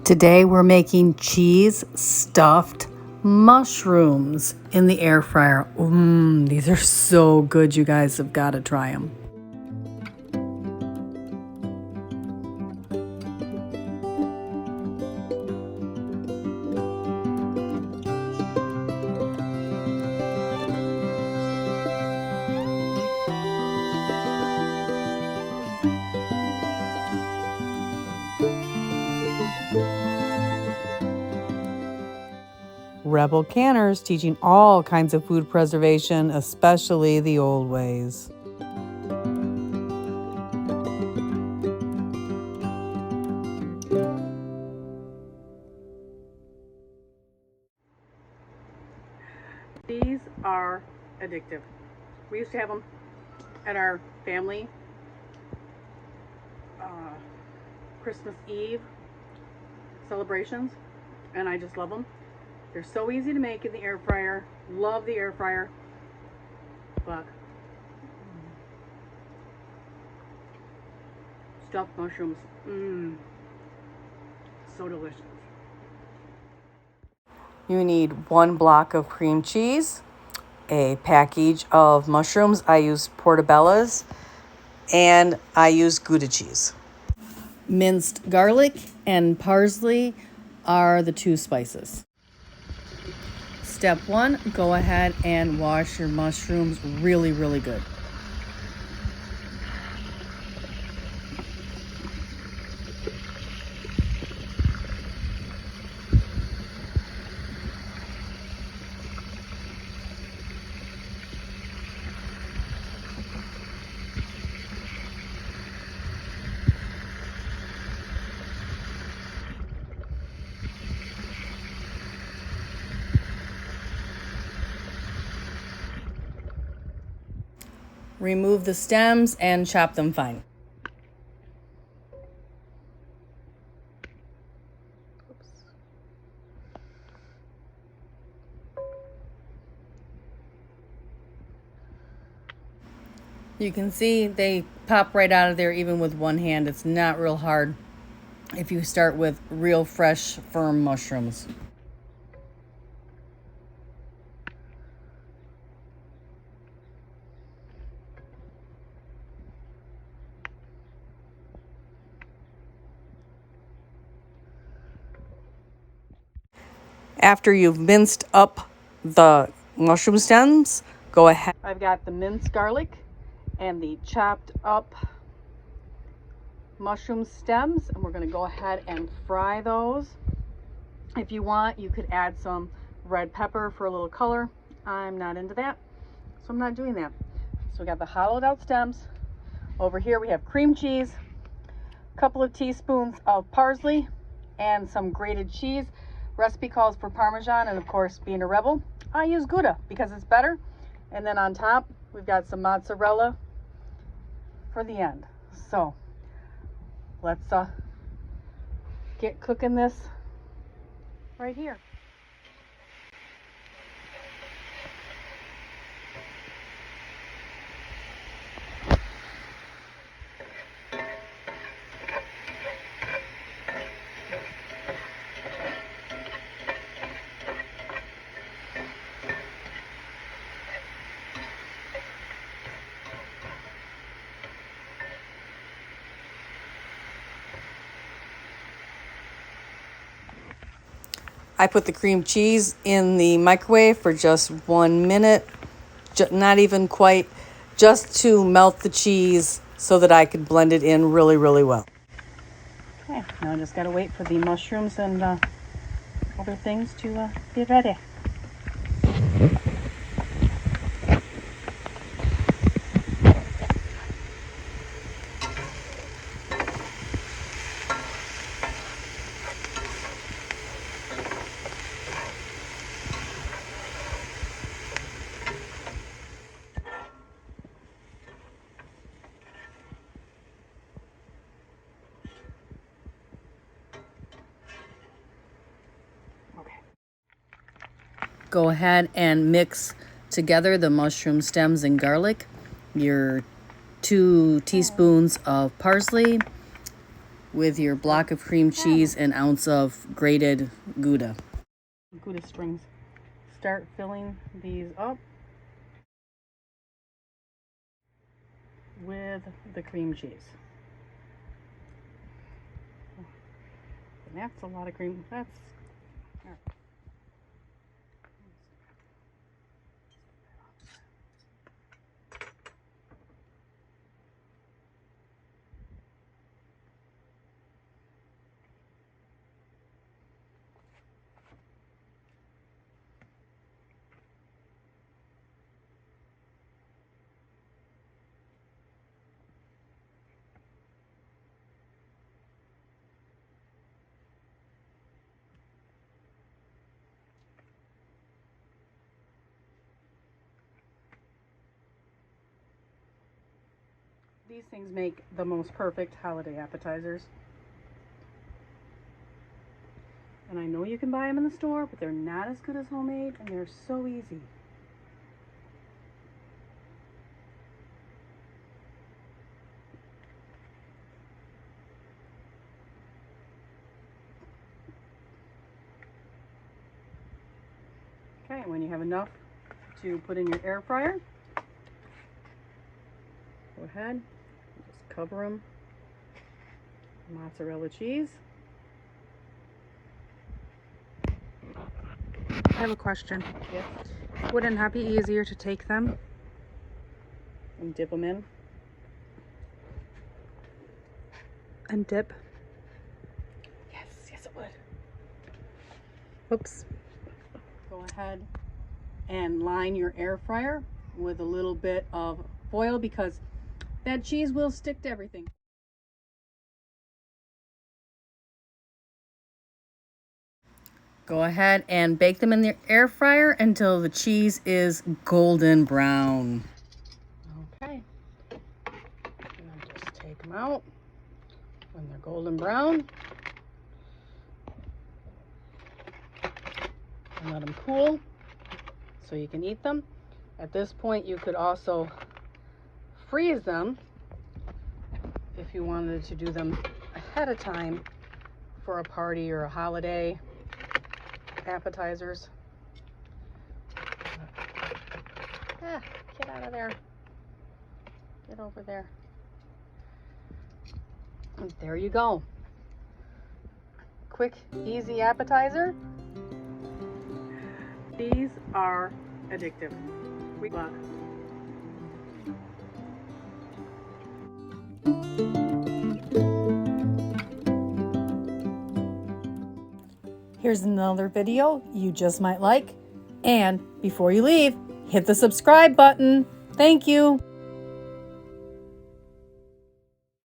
Today we're making cheese stuffed mushrooms in the air fryer. These are so good, you guys have got to try them. Rebel Canners teaching all kinds of food preservation, especially the old ways. These are addictive. We used to have them at our family Christmas Eve celebrations, and I just love them. They're so easy to make in the air fryer. Love the air fryer. But stuffed mushrooms, so delicious. You need 1 block of cream cheese, a package of mushrooms. I use portobellas, and I use Gouda cheese. Minced garlic and parsley are the 2 spices. Step 1, go ahead and wash your mushrooms really good. Remove the stems and chop them fine. You can see they pop right out of there even with one hand. It's not real hard if you start with real fresh, firm mushrooms. After you've minced up the mushroom stems, go ahead. I've got the minced garlic and the chopped up mushroom stems, and we're going to go ahead and fry those. If you want, you could add some red pepper for a little color. I'm not into that, so I'm not doing that. So we got the hollowed out stems. Over here we have cream cheese, a couple of teaspoons of parsley, and some grated cheese. Recipe calls for Parmesan, and of course, being a rebel, I use Gouda because it's better. And then on top, we've got some mozzarella for the end. So let's get cooking this right here. I put the cream cheese in the microwave for just 1 minute, not even quite, just to melt the cheese so that I could blend it in really well. Okay, now I just gotta wait for the mushrooms and other things to be ready. Go ahead and mix together the mushroom stems and garlic, your 2 teaspoons of parsley, with your block of cream cheese and ounce of grated Gouda. Gouda strings. Start filling these up with the cream cheese. And that's a lot of cream. That's all right. These things make the most perfect holiday appetizers. And I know you can buy them in the store, but they're not as good as homemade, and they're so easy. Okay, when you have enough to put in your air fryer, go ahead, just cover them. Mozzarella cheese. I have a question. Yes. Wouldn't that be easier to take them And dip them in. and dip? Yes, yes it would. Oops. Go ahead and line your air fryer with a little bit of foil because that cheese will stick to everything. Go ahead and bake them in the air fryer until the cheese is golden brown. Okay. And then just take them out when they're golden brown. And let them cool so you can eat them. At this point, you could also freeze them if you wanted to do them ahead of time for a party or a holiday. Appetizers. Ah, get out of there. Get over there. And there you go. Quick, easy appetizer. These are addictive. We love it. Here's another video you just might like. And before you leave, hit the subscribe button. Thank you.